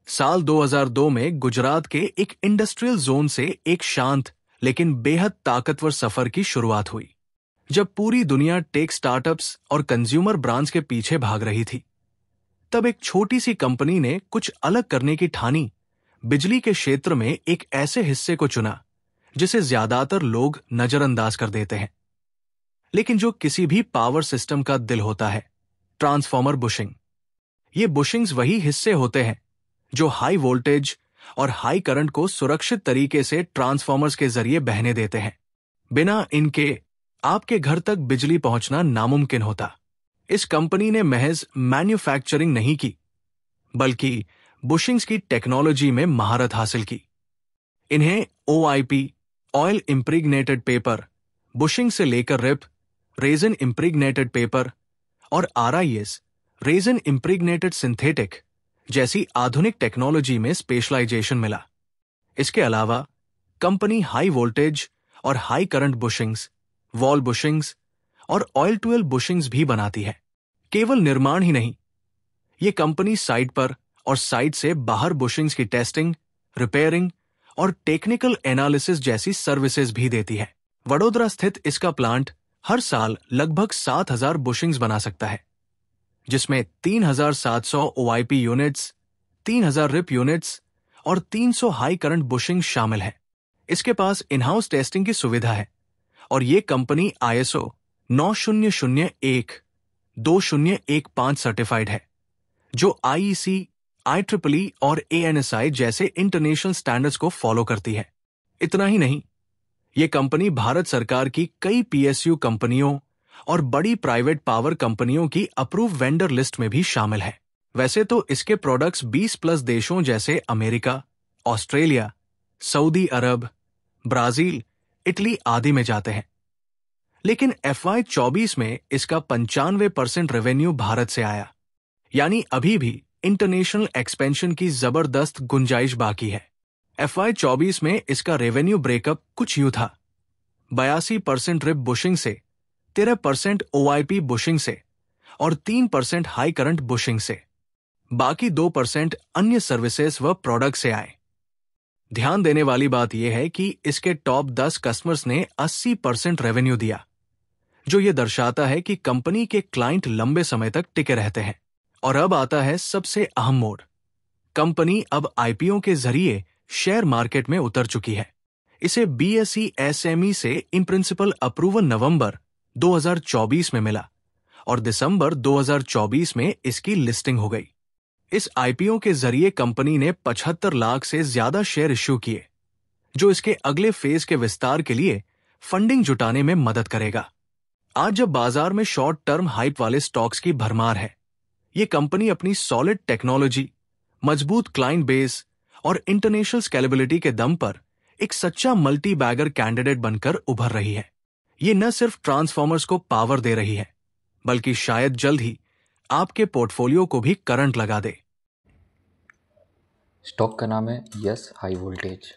साल 2002 में गुजरात के एक इंडस्ट्रियल जोन से एक शांत लेकिन बेहद ताकतवर सफर की शुरुआत हुई, जब पूरी दुनिया टेक स्टार्टअप्स और कंज्यूमर ब्रांड्स के पीछे भाग रही थी। तब एक छोटी सी कंपनी ने कुछ अलग करने की ठानी, बिजली के क्षेत्र में एक ऐसे हिस्से को चुना जिसे ज्यादातर लोग नजरअंदाज कर देते हैं, लेकिन जो किसी भी पावर सिस्टम का दिल होता है, ट्रांसफॉर्मर बुशिंग। ये बुशिंग्स वही हिस्से होते हैं जो हाई वोल्टेज और हाई करंट को सुरक्षित तरीके से ट्रांसफॉर्मर्स के जरिए बहने देते हैं। बिना इनके आपके घर तक बिजली पहुंचना नामुमकिन होता। इस कंपनी ने महज मैन्युफैक्चरिंग नहीं की, बल्कि बुशिंग्स की टेक्नोलॉजी में महारत हासिल की। इन्हें OIP, ऑयल इम्प्रीग्नेटेड पेपर, बुशिंग से लेकर रिप, रेजन इम्प्रीग्नेटेड पेपर और RIS, रेजन इम्प्रीग्नेटेड सिंथेटिक जैसी आधुनिक टेक्नोलॉजी में स्पेशलाइजेशन मिला। इसके अलावा कंपनी हाई वोल्टेज और high current bushings, wall bushings और ऑयल टू ऑयल बुशिंग्स भी बनाती है। केवल निर्माण ही नहीं, ये कंपनी साइट पर और साइट से बाहर बुशिंग्स की टेस्टिंग, रिपेयरिंग और टेक्निकल एनालिसिस जैसी सर्विसेज भी देती है। वडोदरा स्थित इसका प्लांट हर साल लगभग 7,000 बुशिंग्स बना सकता है, जिसमें 3,700 OIP यूनिट्स, 3,000 रिप यूनिट्स और 300 हाई करंट बुशिंग शामिल है। इसके पास इन-हाउस टेस्टिंग की सुविधा है और ये कंपनी ISO 9001-2015 सर्टिफाइड है, जो IEC, IEEE और ANSI जैसे इंटरनेशनल स्टैंडर्ड्स को फॉलो करती है। इतना ही नहीं, ये कंपनी भारत सरकार की कई PSU कंपनियों और बड़ी प्राइवेट पावर कंपनियों की अप्रूव वेंडर लिस्ट में भी शामिल है। वैसे तो इसके प्रोडक्ट्स 20+ देशों जैसे अमेरिका, ऑस्ट्रेलिया, सऊदी अरब, ब्राजील, इटली आदि में जाते हैं, लेकिन FY24 में इसका 95% रेवेन्यू भारत से आया, यानी अभी भी इंटरनेशनल एक्सपेंशन की जबरदस्त गुंजाइश बाकी है। FY24 में इसका रेवेन्यू ब्रेकअप कुछ यूं था: 82% रिप बुशिंग से, 13% OIP बुशिंग से और 3% हाई करंट बुशिंग से। बाकी 2% अन्य सर्विसेज व प्रोडक्ट से आए। ध्यान देने वाली बात यह है कि इसके टॉप 10 कस्टमर्स ने 80% रेवेन्यू दिया, जो यह दर्शाता है कि कंपनी के क्लाइंट लंबे समय तक टिके रहते हैं। और अब आता है सबसे अहम मोड़। कंपनी अब IPO के जरिए शेयर मार्केट में उतर चुकी है। इसे BSE SME से इन प्रिंसिपल अप्रूवल नवंबर 2024 में मिला और दिसंबर 2024 में इसकी लिस्टिंग हो गई। इस IPO के जरिए कंपनी ने 75 लाख से ज्यादा शेयर इश्यू किए, जो इसके अगले फेज के विस्तार के लिए फंडिंग जुटाने में मदद करेगा। आज जब बाजार में शॉर्ट टर्म हाइप वाले स्टॉक्स की भरमार है, ये कंपनी अपनी सॉलिड टेक्नोलॉजी, मजबूत क्लाइंट बेस और इंटरनेशनल स्केलेबिलिटी के दम पर एक सच्चा मल्टी बैगर कैंडिडेट बनकर उभर रही है। ये न सिर्फ ट्रांसफॉर्मर्स को पावर दे रही है, बल्कि शायद जल्द ही आपके पोर्टफोलियो को भी करंट लगा दे। स्टॉक का नाम है यस हाई वोल्टेज।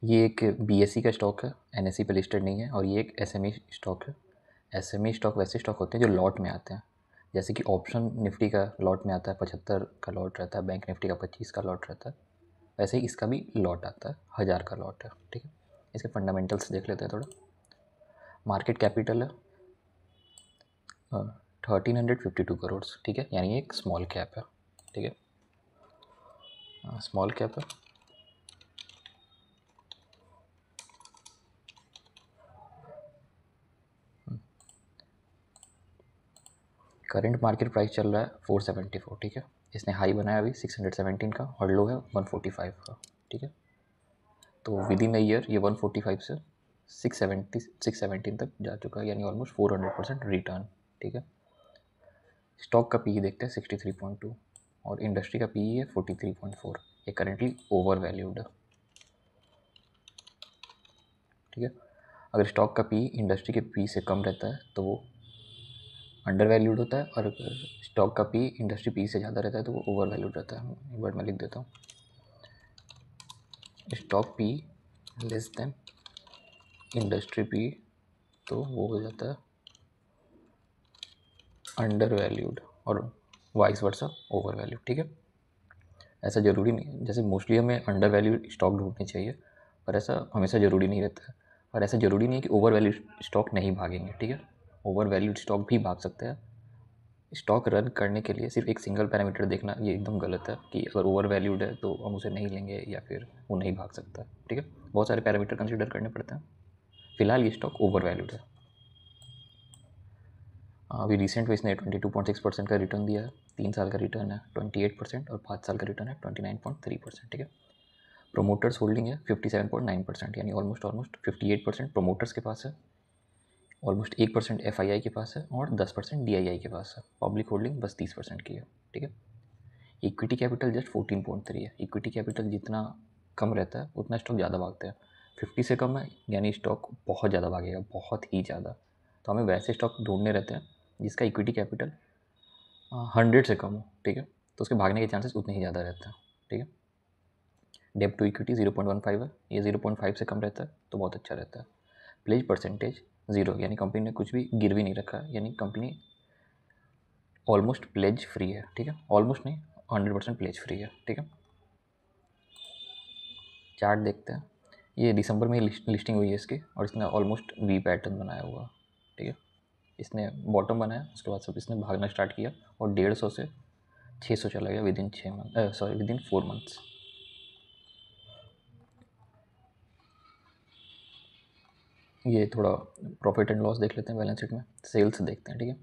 ये एक BSE का स्टॉक है, NSE पे लिस्टेड नहीं है, और ये एक SME स्टॉक है। SME स्टॉक वैसे स्टॉक होते हैं जो लॉट में आते हैं, जैसे कि ऑप्शन निफ्टी का लॉट में आता है, 75 का लॉट रहता है, बैंक निफ्टी का 25 का लॉट रहता है, वैसे ही इसका भी लॉट आता है, 1000 का लॉट है। ठीक है, इसके फंडामेंटल्स देख लेते हैं थोड़ा। मार्केट कैपिटल है 1352 करोड़। ठीक है, यानी एक स्मॉल कैप है। ठीक है, स्मॉल कैप है। करंट मार्केट प्राइस चल रहा है 474। ठीक है, इसने हाई बनाया अभी 617 का और लो है 145 का। ठीक है, तो विद इन अ ईयर ये 145 से 617 तक जा चुका है, यानी ऑलमोस्ट 400% रिटर्न। ठीक है, स्टॉक का PE देखते हैं 63.2 और इंडस्ट्री का PE है 43.4। ये करेंटली ओवर वैल्यूड है। ठीक है, अगर स्टॉक का PE इंडस्ट्री के PE से कम रहता है तो वो अंडर वैल्यूड होता है, और स्टॉक का PE इंडस्ट्री PE से ज़्यादा रहता है तो वो ओवर वैल्यूड रहता है। एक बार मैं लिख देता हूँ, stock PE less than industry PE तो वो हो जाता है अंडर वैल्यूड, और वाइस वर्सा ओवर वैल्यू, ठीक है। ऐसा ज़रूरी नहीं है, जैसे मोस्टली हमें अंडर वैल्यू स्टॉक ढूंढनी चाहिए, पर ऐसा हमेशा ज़रूरी नहीं रहता है। और ऐसा ज़रूरी नहीं है कि ओवर वैल्यू स्टॉक नहीं भागेंगे, ठीक है। ओवर वैल्यूड स्टॉक भी भाग सकते हैं। स्टॉक रन करने के लिए सिर्फ एक सिंगल पैरामीटर देखना ये एकदम गलत है कि अगर ओवर वैल्यूड है तो हम उसे नहीं लेंगे या फिर वो नहीं भाग सकता, ठीक है। बहुत सारे पैरामीटर कंसिडर करने पड़ते हैं। फिलहाल ये स्टॉक ओवर वैल्यूड है। अभी रिसेंट में इसने 22.6% का रिटर्न दिया है, 3 साल का रिटर्न है 28% और 5 साल का रिटर्न है 29.3%, ठीक है। प्रोमोटर्स होल्डिंग है 57.9%, यानी ऑलमोस्ट 58% प्रोमोटर्स के पास है, ऑलमोस्ट 1% FII के पास है और 10% DII के पास है। पब्लिक होल्डिंग बस 30% की है, ठीक है। इक्विटी कैपिटल जस्ट 14.3 है। इक्विटी कैपिटल जितना कम रहता है उतना स्टॉक ज़्यादा भागते हैं। 50 से कम है यानी स्टॉक बहुत ज़्यादा भागेगा, बहुत ही ज़्यादा। तो हमें वैसे स्टॉक ढूंढने रहते हैं जिसका इक्विटी कैपिटल 100 से कम हो, ठीक है। तो उसके भागने के चांसेस उतने ही ज़्यादा रहते हैं, ठीक है। डेब्ट टू इक्विटी 0.15 है, ये 0.5 से कम रहता है तो बहुत अच्छा रहता है। प्लेज परसेंटेज 0, यानी कंपनी ने कुछ भी गिरवी नहीं रखा, यानी कंपनी ऑलमोस्ट प्लेज फ्री है, ठीक है। ऑलमोस्ट नहीं, 100% प्लेज फ्री है, ठीक है। चार्ट देखते हैं। ये दिसंबर में लिस्टिंग हुई है इसकी और इसने ऑलमोस्ट वी पैटर्न बनाया हुआ, ठीक है। इसने बॉटम बनाया, उसके बाद सब इसने भागना स्टार्ट किया और 150 से 600 चला गया विदिन 4 मंथ्स। ये थोड़ा प्रॉफिट एंड लॉस देख लेते हैं बैलेंस शीट में। सेल्स देखते हैं, ठीक है।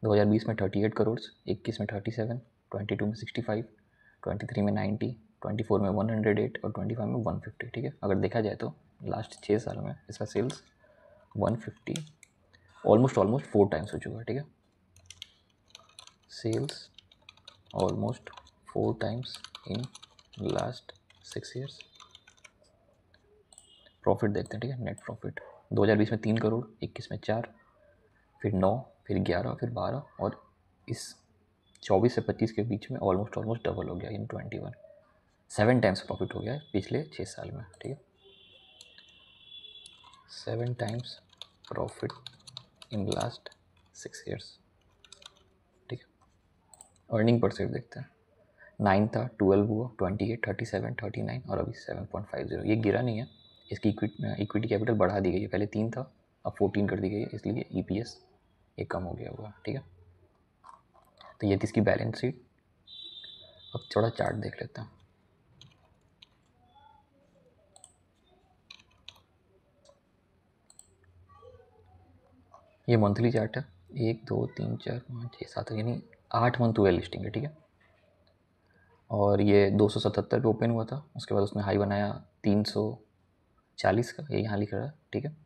2020 में 38 करोड़, 21 में 37, 22 में 65, 23 में 90, 24 में 108 और 25 में 150, ठीक है। अगर देखा जाए तो लास्ट 6 साल में इसका सेल्स 150 ऑलमोस्ट 4 टाइम्स हो चुका है, ठीक है। Sales almost 4 times in last 6 years. Profit देखते हैं, ठीक है। नेट प्रॉफिट 2020 में 3 करोड़, 21 में 4, फिर 9, फिर 11, फिर 12 और इस 24 से 25 के बीच में ऑलमोस्ट डबल हो गया इन 21। 7 टाइम्स प्रॉफिट हो गया है पिछले 6 साल में, ठीक है। 7 times profit in last 6 years, ठीक है। अर्निंग पर शेयर देखते हैं। 9 था, 12 हुआ, 28, 37, 39 और अभी 7.50। ये गिरा नहीं है, इसकी इक्विटी कैपिटल बढ़ा दी गई है। पहले 3 था, अब 14 कर दी गई है, इसलिए EPS ये कम हो गया हुआ, ठीक है। तो ये थी इसकी बैलेंस शीट। अब थोड़ा चार्ट देख लेते हैं। ये मंथली चार्ट है, 1 2 3 4 5 6 7, यानी 8 मंथ हुए लिस्टिंग है, ठीक है। और ये 277 पे ओपन हुआ था, उसके बाद उसने हाई बनाया 340 का, ये यहाँ लिख रहा है, ठीक है।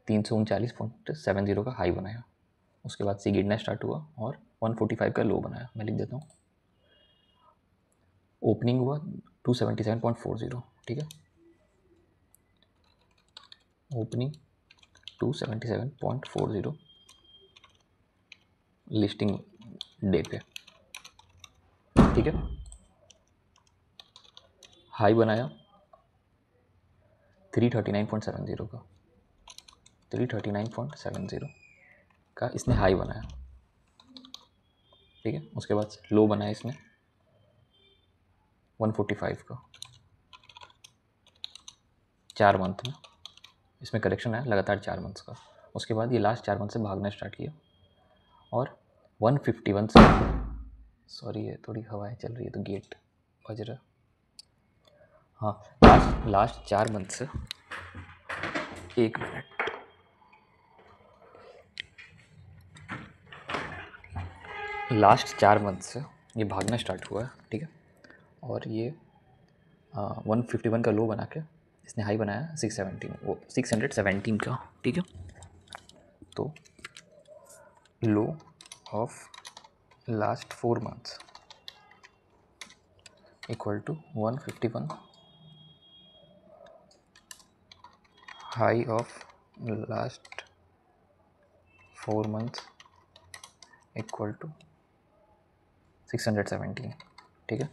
339.70 का हाई बनाया, उसके बाद से गिरना स्टार्ट हुआ और 145 का लो बनाया। मैं लिख देता हूँ। ओपनिंग हुआ 277.40, ठीक है। ओपनिंग 277.40 लिस्टिंग डे पे, ठीक है। हाई बनाया 339.70 का, 339.70 का इसने हाई बनाया, ठीक है। उसके बाद लो बनाया इसने 145 का। 4 मंथ में इसमें करेक्शन आया लगातार 4 मंथ्स का। उसके बाद ये लास्ट 4 मंथ से भागना स्टार्ट किया और 151 से, सॉरी ये थोड़ी हवाएं चल रही है तो गेट बज रहा है। हाँ, लास्ट 4 मंथ से, 1 मिनट, लास्ट 4 मंथ से ये भागना स्टार्ट हुआ है, ठीक है। और ये 151 का लो बना के इसने हाई बनाया 617 का, ठीक है। तो low of last 4 months equal to 151, high of last 4 months equal to 617, ठीक है।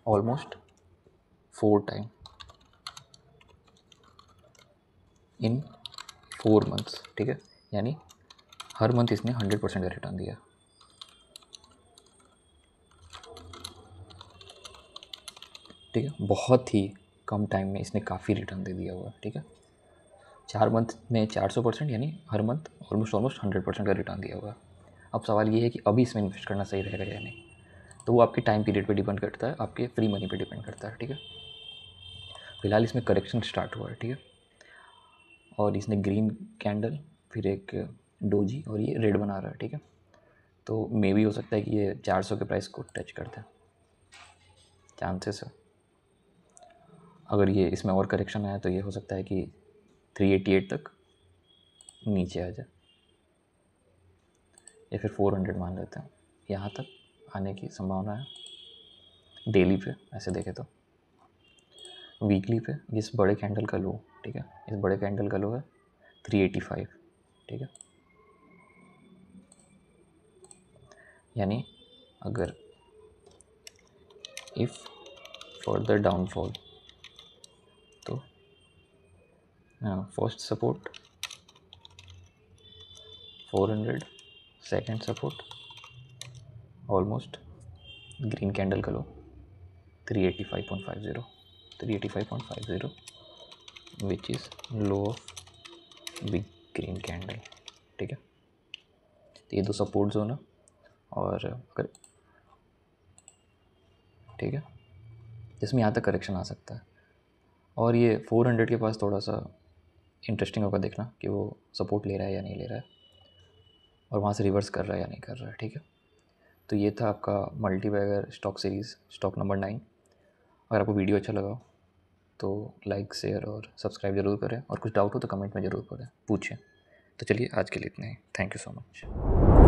ऑलमोस्ट 4 टाइम इन 4 मंथ्स, ठीक है। यानी हर मंथ इसने 100% का रिटर्न दिया। ठीक है, बहुत ही कम टाइम में इसने काफ़ी रिटर्न दे दिया हुआ है। ठीक है, 4 मंथ में 400%, यानी हर मंथ ऑलमोस्ट 100% का रिटर्न दिया हुआ है। अब सवाल ये है कि अभी इसमें इन्वेस्ट करना सही रहेगा या नहीं, तो वो आपके टाइम पीरियड पे डिपेंड करता है, आपके फ्री मनी पे डिपेंड करता है। ठीक है, फिलहाल इसमें करेक्शन स्टार्ट हुआ है। ठीक है, और इसने ग्रीन कैंडल, फिर एक डोजी, और ये रेड बना रहा है। ठीक है, तो मे भी हो सकता है कि ये 400 के प्राइस को टच करते हैं, चांसेस है। अगर ये इसमें और करेक्शन आया तो ये हो सकता है कि 388 तक नीचे आ जाए, या फिर 400 मान लेते हैं, यहाँ तक आने की संभावना है डेली पे। ऐसे देखें तो वीकली पे इस बड़े कैंडल का लो, ठीक है, इस बड़े कैंडल का लो है 385। ठीक है, यानी अगर इफ़ फर्दर डाउनफॉल, तो first support 400, second support almost green candle का लो 385.50 which is low of big green candle. ठीक है, तो ये दो सपोर्ट जोन है, और अगर ठीक है, जिसमें यहाँ तक करेक्शन आ सकता है। और ये 400 के पास थोड़ा सा इंटरेस्टिंग होगा देखना कि वो सपोर्ट ले रहा है या नहीं ले रहा है, और वहाँ से रिवर्स कर रहा है या नहीं कर रहा है। ठीक है, तो ये था आपका multibagger stock series, stock number 9। अगर आपको वीडियो अच्छा लगा तो लाइक, शेयर और सब्सक्राइब ज़रूर करें, और कुछ डाउट हो तो कमेंट में ज़रूर करें, पूछें। तो चलिए आज के लिए इतना ही। Thank you so much.